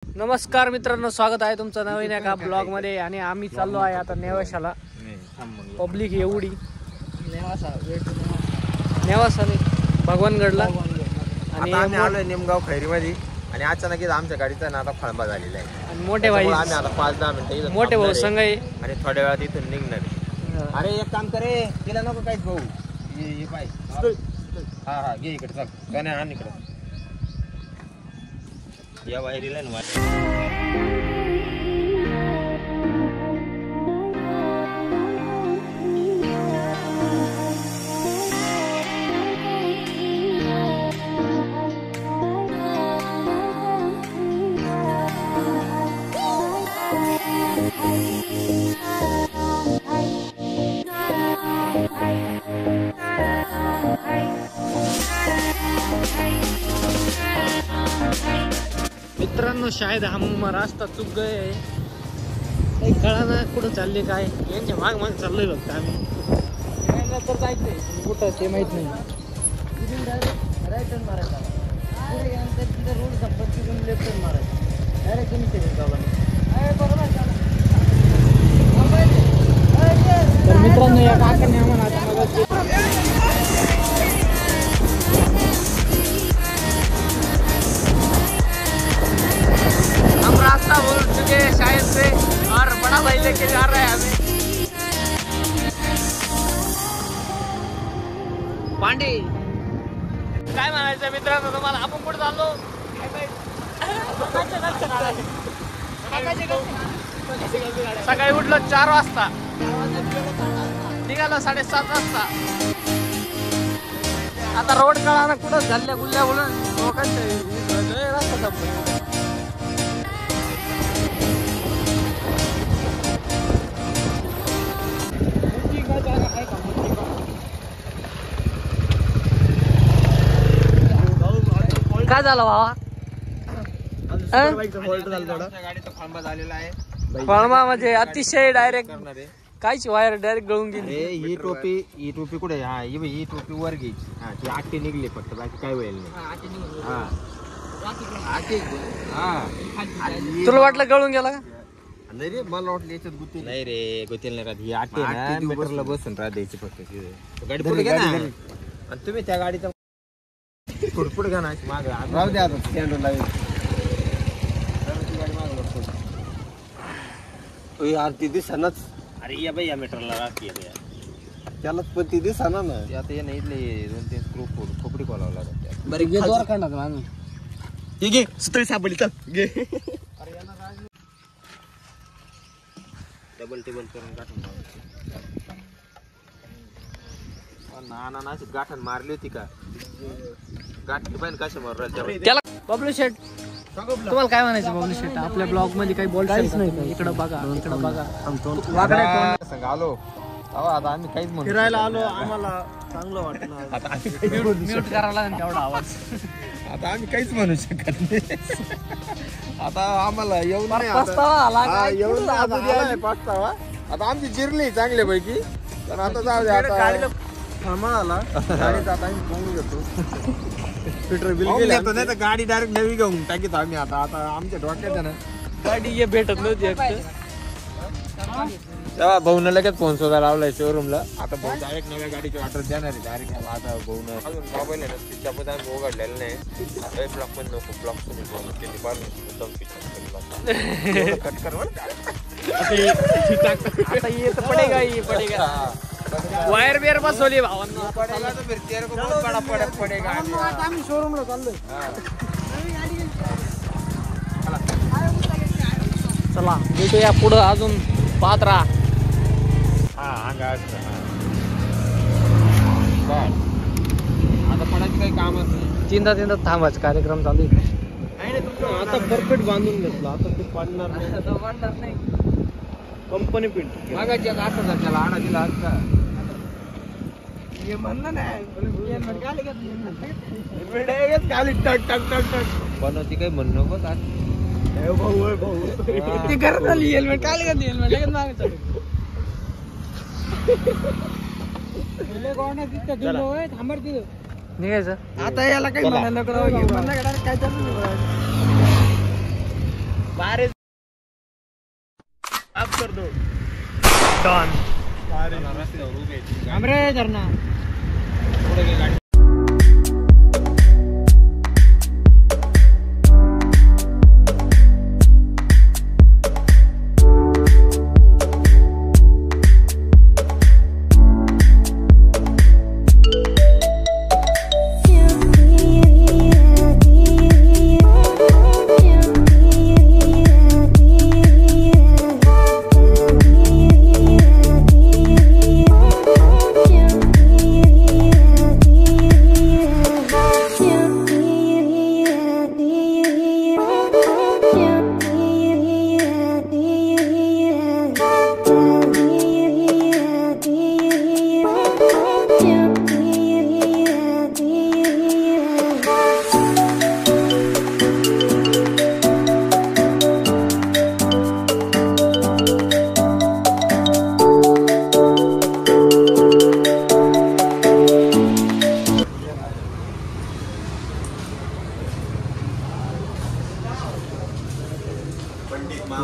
नमस्कार मित्रांनो, स्वागत आहे तुमचं नवीन एका ब्लॉग मध्ये. आणि आम्ही चाललो आहे आता नेवाशाला. पब्लिक एवढी नेवासा भगवानगडला. आणि आम्ही आलोय निमगाव खैरीमध्ये आणि अचानक आमच्या गाडीचा ना आता फळंबा झालेला आहे. आणि मोठे भाई आम्ही आता 5-10 मिनिटं मोठे भाऊ संघ आहे आणि थोड्या वेळात इथून निघणार आहे. अरे एक काम करे, तिला नको काहीच भाऊ. ये पाय हा हा घे इकडे, चल गाणे आण इकडे. या वायरीला ना मित्रांनो. शायद हम रास्ता चुक गए, काही कळाना कुठं चालले काय. यांच्या माग माग चाललोय बघता आम्ही. तर जायचंय कुठं ते माहित नाही. तर मित्रांनो, या काकांनी आम्हाला आता रास्ता बोल चुके हैं शायद से, और बड़ा भाई लेके जा रहे हैं हमें. पांडे काय म्हणायचं मित्रांनो तुम्हाला? आपण कुठे चाललो? सकाळी उठलो 4 वाजता, निघालो 7:30 वाजता. आता रोड कळाना कुठं झाल्या गुल्ल्या बोलून लोकांच्या रस्ता संपला. काय झालं भावा? गाडीचा फळंबा झालेला आहे. फळमा म्हणजे अतिशय डायरेक्ट कायची वायर डायरेक्ट गळून गेली. ही टोपी कुठे? हा ही टोपी वर घ्यायची. हा ती आटी निघली फक्त, बाकी काय होईल नाही. तुला वाटलं गळून गेला का? नाही रे, मला वाटलं याच्यात गुतील. नाही रे, गुतील नाही राहत. ही आटी ना मीटरला बसून राहत द्यायची फक्त. गाडी पुढे घ्या ना. आणि तुम्ही त्या गाडीचा पुढे घ्या ना. माग राहू द्या, स्टँड लागेल. आरती दिसनाच. अरे या बाई, या मीटरला राहते त्याला पण ती दिसना ना. आता ये ना, इथले 2-3 स्क्रू खोपडी खोलावं लागत. बरं घे दोर काढणार माणूस. हे घे, सुतळी सापडली, चल घे. डबल टेबल करून गाठून ना गाठण मारली होती का? गाठी पण कशा मारली त्याला. बबलू शेट, तुम्हाला काय म्हणायचं? बबलू शेट, आपल्या ब्लॉग मध्ये काही बोलायचं नाही. इकडं बघा, इकडं बघा. आलो आता आम्ही काहीच म्हणतो. फिरायला आलो, आम्हाला चांगलं वाटलं. आता म्यूट करायला लागेल तेवढा आवाज. आता आम्ही काहीच म्हणू शकत नाही. आता आम्हाला येऊन पाचतावा आता आमची जिरली चांगल्या पैकी. पण आता जाऊ दे. आता आला गाडीचा आता आम्ही पोहून घेतो. पेट्रोल बिल घेतो नाही तर गाडी डायरेक्ट नवी घेऊन टाकीत आम्ही. आता आमच्या डोक्यात ना गाडी भेटत नव्हती. तेव्हा भाऊन लगेच फोन सुद्धा लावलाय शोरूमला. आता भाऊ डायरेक्ट नव्या गाडीची ऑर्डर देणार आहे डायरेक्ट. आता भाऊन अजून मोबाईल आहे ना, तिच्यापद आम्ही उघडलेलं नाही. ब्लॉक पण नको, ब्लॉक कट कर. आता ये तर पडेगा, ये पडेगा. वायर बियर बसवली भावांना. पडेगा. आम्ही शोरूमला चाललोय. चला भेटूया पुढं, अजून पाहत राहा. आता पडायचं काही कामच नाही. तीनदा थांबायचा कार्यक्रम चालू आहे. आता परफेक्ट बांधून घेतलं. आता ते पडणार नाही. कंपनी पिंट मागायच्या का त्याला आडा दिला असता. म्हणलं नाही खाली टक टक टक टक बनवती काही म्हणणं बघ. भाऊ ते घरात आली हेल्मेट काय घातली? हेल्मेट लगेच मागायचं. निघायचं आता. याला काही म्हणायला काय चालू बारे अब कर दो डॉन हमरे धरना पुढे गे गाडी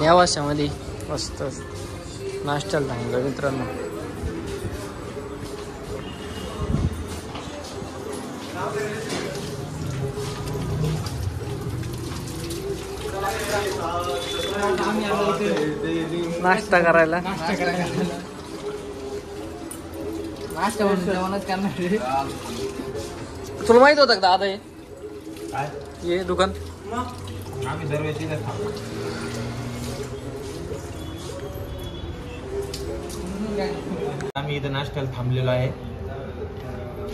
नेवाशामध्ये मस्त नाश्त्याला थांबलो मित्रांनो. नाश्ता करायला तुला माहित होतं का दादा हे दुकान? आम्ही दरवेळेस आम्ही इथं नाश्त्याला थांबलेलो आहे.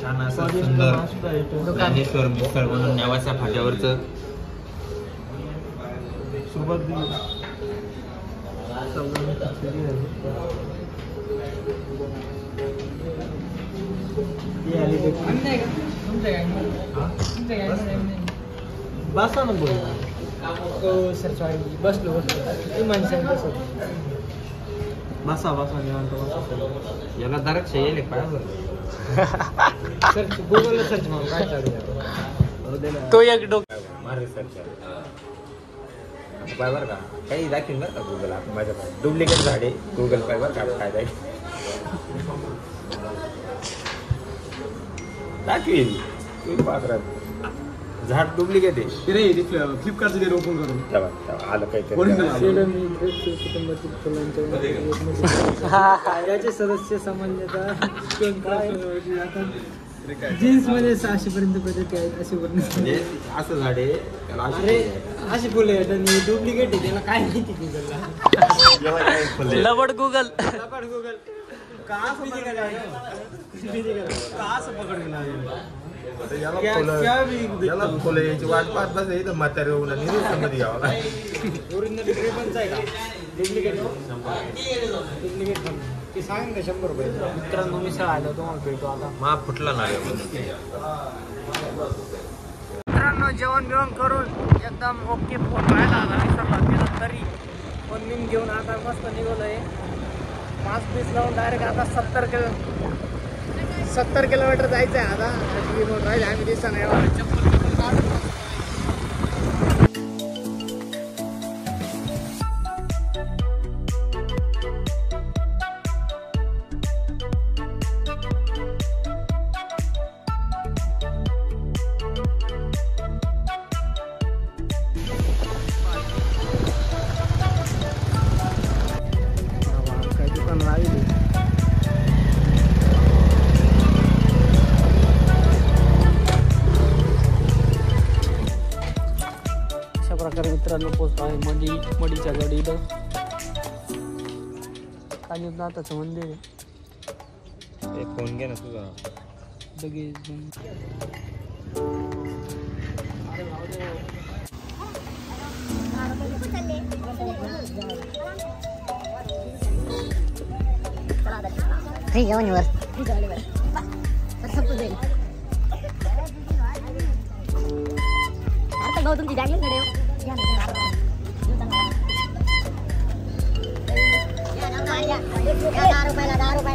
छान असं सुंदर ज्ञानेश्वर मिसळ म्हणून नेवासा फाट्यावरचं. बसा ना बोल सर सॉरी बसलो बसा बसा निवांत बसा. याला दरक्ष येईल पाहिजे सर्च गुगलला सर्च मारून काय चालू तो एक डोक मारे सर्च पाय बरं का काही दाखवीन बरं का गुगल. आपण माझ्या डुप्लिकेट झाडे गुगल पाय बरं का काय दाखवीन पात्रात झाड डुप्लिकेट आहे. फ्लिपकार्टचं ते ओपन करून तेव्हा आलं काहीतरी. याचे सदस्य सामान्यतः जीन्स मध्ये 600 पर्यंत प्रजाती आहेत असे म्हणजे असं झाड आहे त्याला अशी फुले आहेत आणि डुप्लिकेट आहे. त्याला काय माहिती गुगलला लबड गुगल का असं पकडून याला फुलं याची वाट पाहत बस इथं म्हातारे होऊन मध्ये घ्यावं ओरिजिनल ड्रेपनच आहे का डुप्लिकेट ते सांग ना 100 रुपये. मित्रांनो मिसळ आलं तुम्हाला भेटू आता. मा फुटला नाही मित्रांनो जेवण बिवण करून एकदम ओके फोन राहिला आता तरी पण मी घेऊन आता मस्त निघालोय. 5 पीस लावून डायरेक्ट आता 70 किलोमीटर जायचं आहे आता. राहिले आम्ही दिसता नाही चप्पल काय दुकान राहिली. प्रकारे मित्रांनो पोचतो आहे मडीच्या गडी इथं खाली नाथाचं मंदिर आहे. फोन घे ना तुझा लगेच जेवणवर भाऊ तुमची बॅग कडे 10 रुपयाला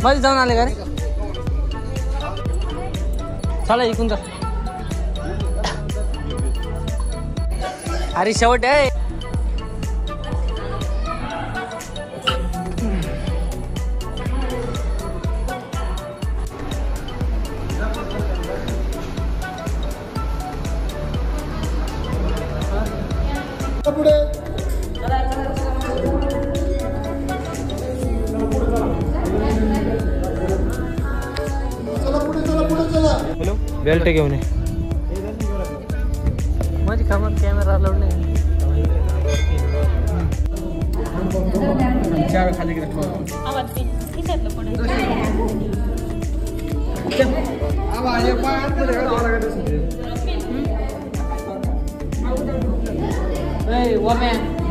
मध्ये जाऊन आले का रे चला इकून जा अरे शेवट आहे पुढे हॅलो बेल्ट घेऊन ये माझी कामात कॅमेरा अलाउड नाही खाली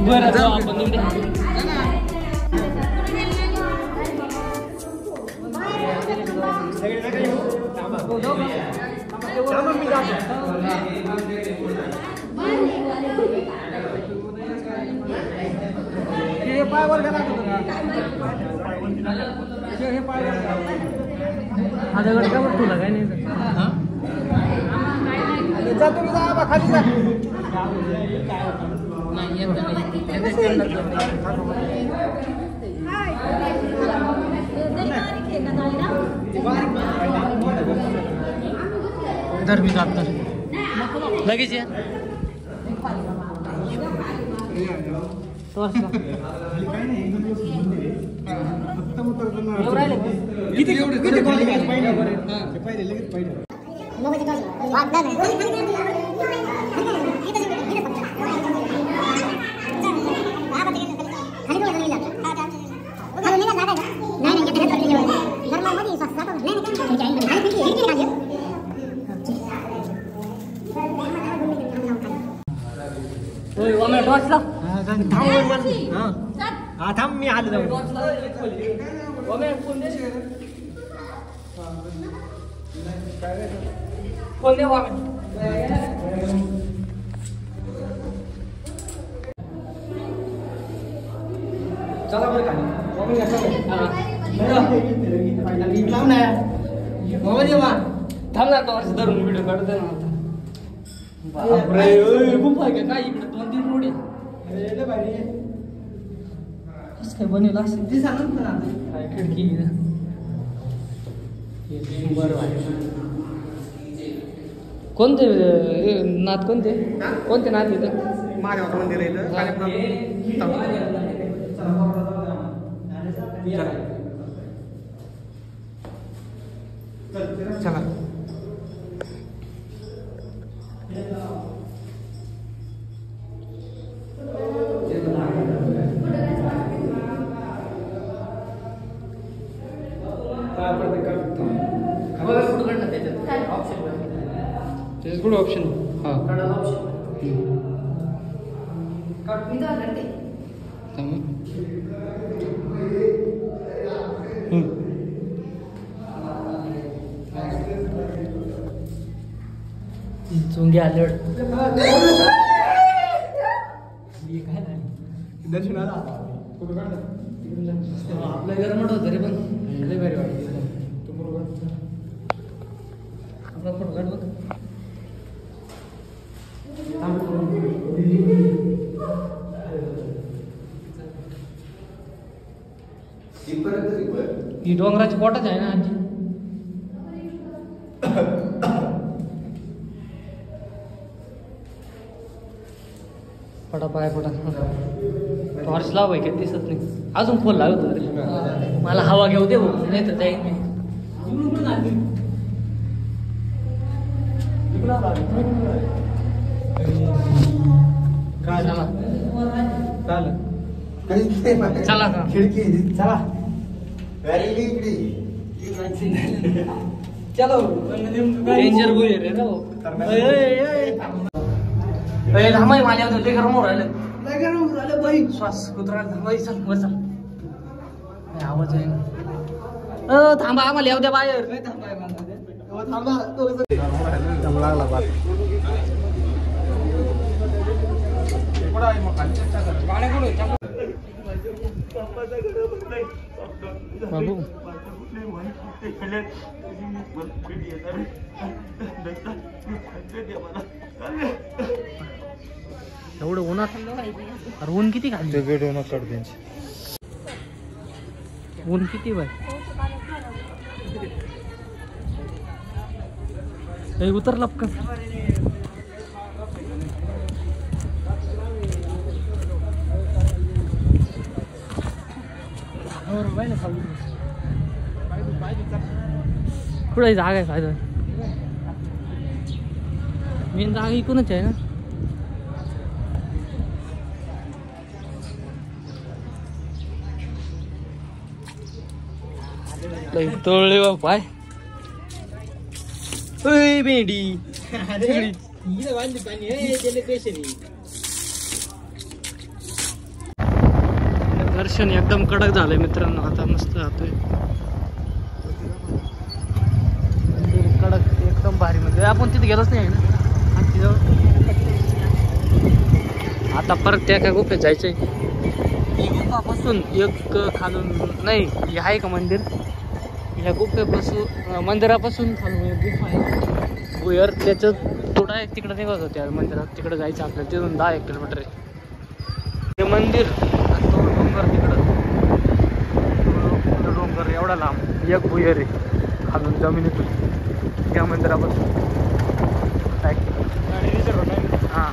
बरं जाऊ आपण माझ्याकडे का तुला काय नाही जातो मी जा खाली जा धर मी जात लगेच या किती थांब मी आलो जाऊन चला बरं खाली थांबणार तो वर्ष धरून व्हिडिओ काढतोय ना बापरे खूप आहे काय इकडे 2-3 रोड आहे कसं काय बनेल असं ते सांगत ना काय खिडकी बरं कोणते नाथ कोणते कोणते नाथ इथं महादेवाचं मंदिर आहे इथं चला त्याच्यात कुठं ऑप्शन हां चुंगी आले दर्शनाला आपलं गरमट होतं रे पण लय भारी वाटतं आपला फोटो काढ बघ ही डोंगराची पोटाच आहे ना आजी पटा पाय पटा टॉर्च लाव आहे काही दिसत नाही अजून फोन लावतो मला हवा घेऊ दे नाही तर जाईल मी चला का खिडकी चला चलो डेंजर बोल रे ना थांबाय माझ्या ते गरम राहिलं श्वास कुत्रा थांबाय चल वर चल आवाज आहे थांबा आम्हाला येऊ द्या बाहेर थांबा लागला बात बाबू एवढं उन्हात अरे ऊन किती खाली वेट होणार काढ त्यांची ऊन किती बाय उतरला का कुठे जागा आहे फायदा मेन जागा इकूनच आहे ना तोळले बाय भेंडी दर्शन एकदम कडक झालंय मित्रांनो आता मस्त जातोय कडक एकदम भारी म्हणजे आपण तिथे गेलोच नाही ना आता परत त्या काय गुफेत जायचंय गुफापासून एक खालून नाही हे आहे का मंदिर ह्या गुफेपासून मंदिरापासून खालून एक गुफा आहे भुयर त्याचं थोडा एक तिकडे निघत होत्या मंदिरात तिकडे जायचं आपल्याला तिथून 10-1 किलोमीटर आहे ते मंदिर आणि तो डोंगर तिकडं डोंगर एवढा लांब एक भुयर आहे खालून जमिनीतून त्या मंदिरापासून हां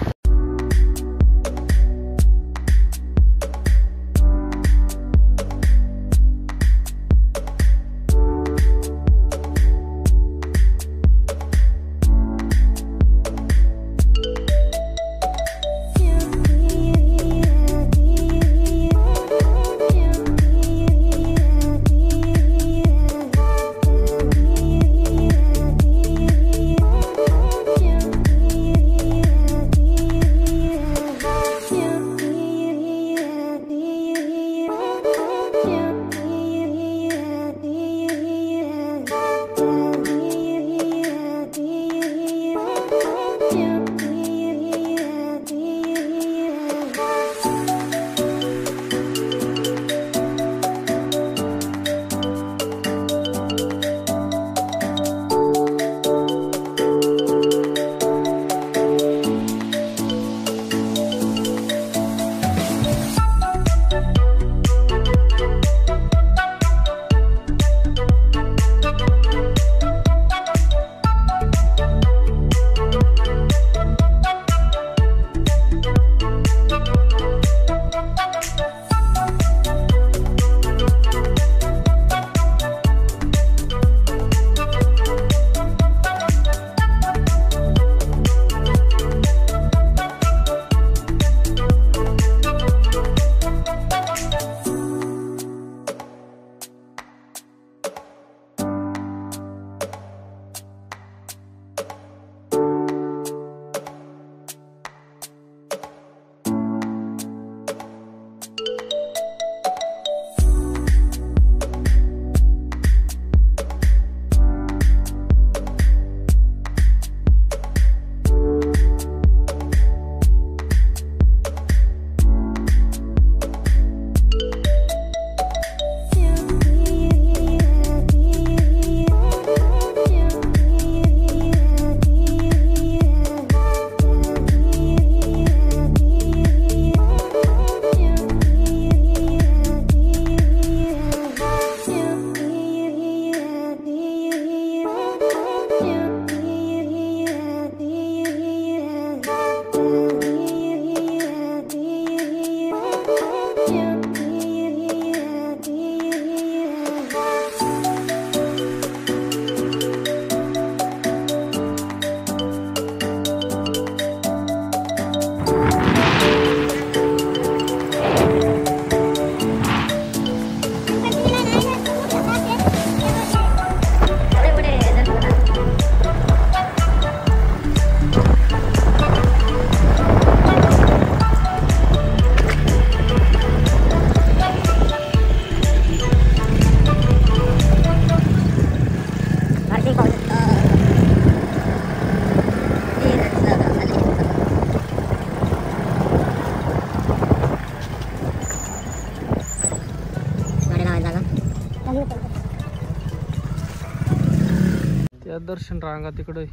दर्शन रांगा तिकडे.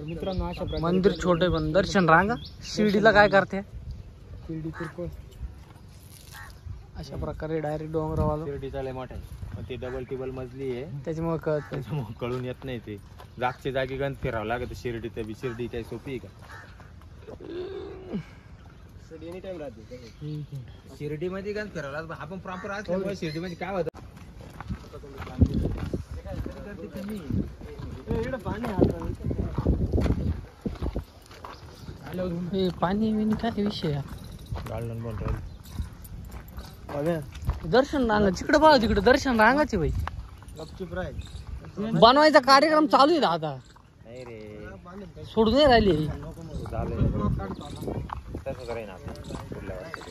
मित्रांनो अशा प्रकारे मंदिर छोटे पण दर्शन रांगा. शिर्डीला काय करते? शिर्डी किरकोळ अशा प्रकारे डायरेक्ट डोंगरावाला. शिर्डीचा लय मोठा आहे, पण ते डबल टिबल मजली आहे, त्याच्यामुळे कळत नाही. त्याच्यामुळे कळून येत नाही. ते जागच्या जागी गंज फिरावं लागत. शिर्डी काही सोपी आहे का? एनी टाइम राहते शिर्डी मध्ये गंज फिरावं लागतं. आपण प्रॉपर असल्यामुळे शिर्डी मध्ये काय होतं. पाणी बिनी काय विषय आहे? गार्डन बन राहील. दर्शन रांगा तिकडे बघा, तिकडे दर्शन रांगाचे भाई. गपचूप राहील. बनवायचा कार्यक्रम चालू आहे आता. नाही रे, सोडून नाही राहिली. तसंच राहील आता पुढल्या वर्षी.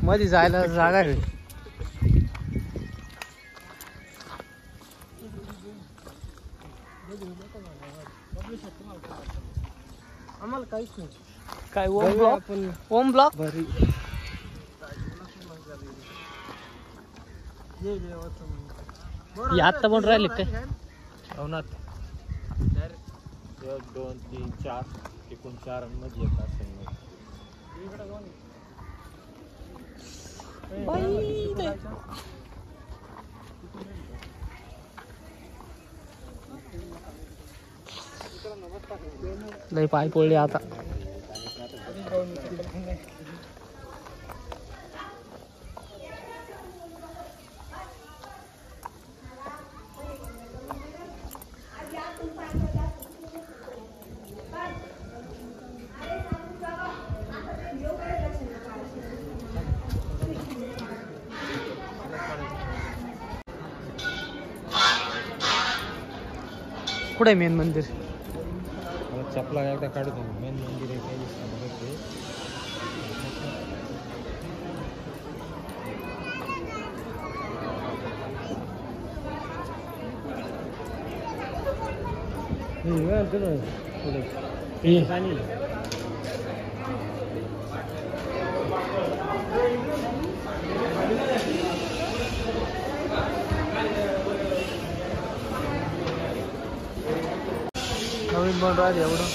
मध्ये जायला जागा आहे. आम्हाला काहीच नाही. काय ओम ब्लॉक? ओम ब्लॉक आता पण राहिले काय? अवनाथ 1 2 3 4 एकूण 4 मध्ये येत असेल. लय पाय पडले आता. कुठे मेन मंदिर? चपला एकदा काढतो. मेन मंदिर आहे काही दिसतं. नवीन बन राहिले एवढं.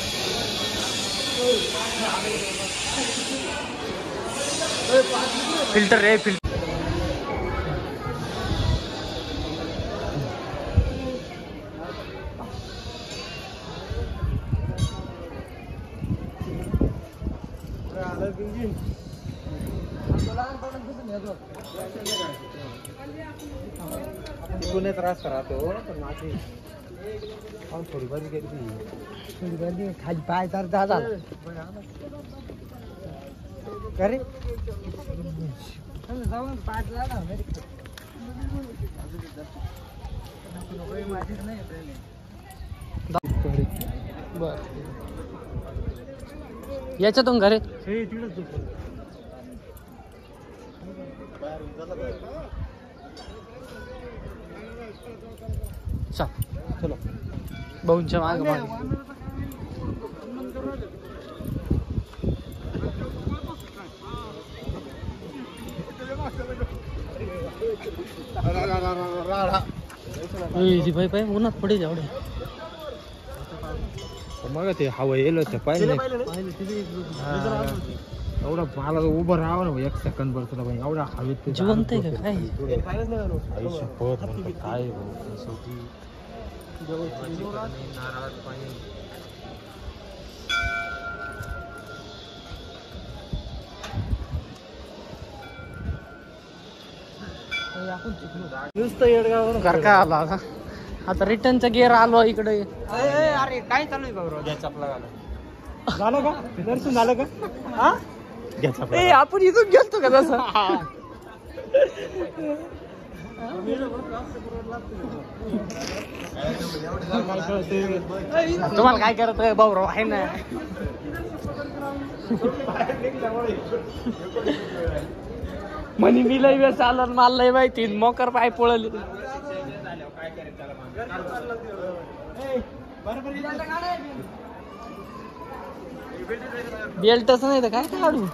फिल्टर रे फिल्टर. पुण्यात रास्ता राहतो पण माझी थोडी बाजी गेली. खाली पाय तर दादा अरे जाऊन पाय झाला. बर याच्यातून घरे चलो भाऊंच्या माग माग. भाई पाय उन्हात पडेल एवढे. मग ते हवा येईल पाहिजे एवढा मला उभं राहावं ना 1 सेकंद भर तुला. एवढा हवेत जिवंत आहे का काय? काय घर का आला आता रिटर्नचा गिअर आलो इकडे. अरे काय चालू आहे बाबा? चपला झालं का दर्शन झालं का? घ्या आपण इथून गेलतो का तसं? तुम्हाला काय करत आहे भाऊ आहे ना? म्हणे मी लय वेळ चालत मला लय माहिती मोकर पाय पळले. बेल्टच नाही तर काय काढू.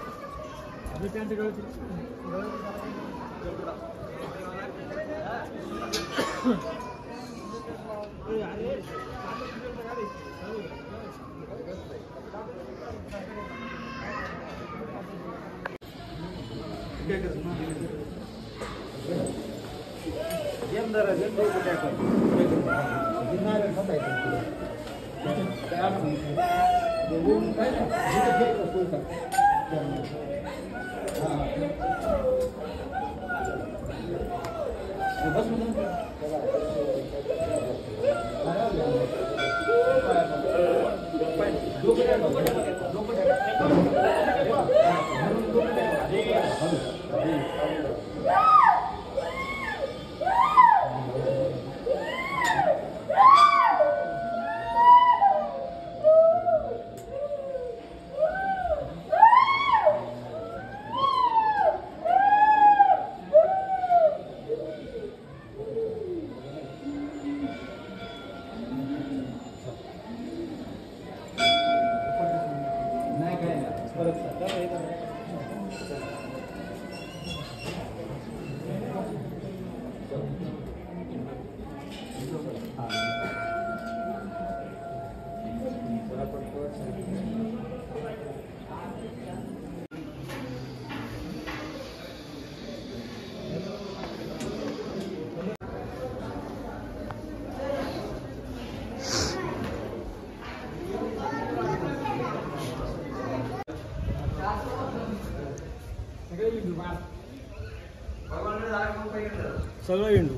सगळं इंडू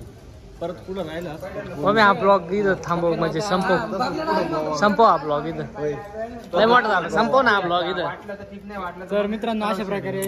परत पुढं राहिला मग हा ब्लॉग इथं थांबव म्हणजे संपव हा ब्लॉग इथं लय मोठा झाला संपव ना हा ब्लॉग इथं तर मित्रांनो अशा प्रकारे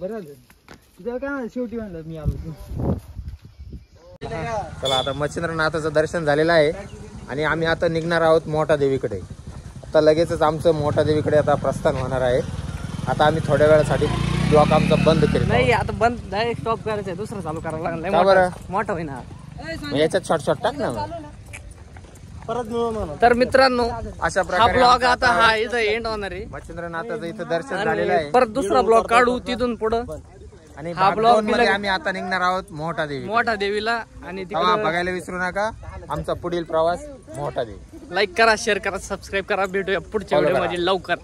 बरं तुझ्या काय शेवटी म्हणलं मी आलो. चला आता मच्छिंद्रनाथाचं दर्शन झालेलं आहे आणि आम्ही आता निघणार आहोत मोठा देवीकडे. आता लगेचच आमचं मोठा देवीकडे आता प्रस्थान होणार आहे. आता आम्ही थोड्या वेळासाठी ब्लॉक आमचा बंद केला नाही आता बंद डायरेक्ट स्टॉप करायचं आहे दुसरं चालू करायला लागलं का बरं? मोठा होईना याच्यात शॉर्ट टाक ना परत मिळून. तर मित्रांनो अशा हा प्रकारे ब्लॉग आता हा इथं एंड होणार आहे मच्छिंद्रनाथाचं इथं दर्शन झालेलं आणि आहे परत दुसरा ब्लॉग काढू तिथून पुढं आणि हा भाग ब्लॉग दोन मध्ये आम्ही आता निघणार आहोत मोठा देवी. मोठा देवीला आणि तेव्हा बघायला विसरू नका आमचा पुढील प्रवास मोठा देवी. लाईक करा शेअर करा सबस्क्राईब करा भेटूया पुढच्या व्हिडिओ मध्ये लवकर.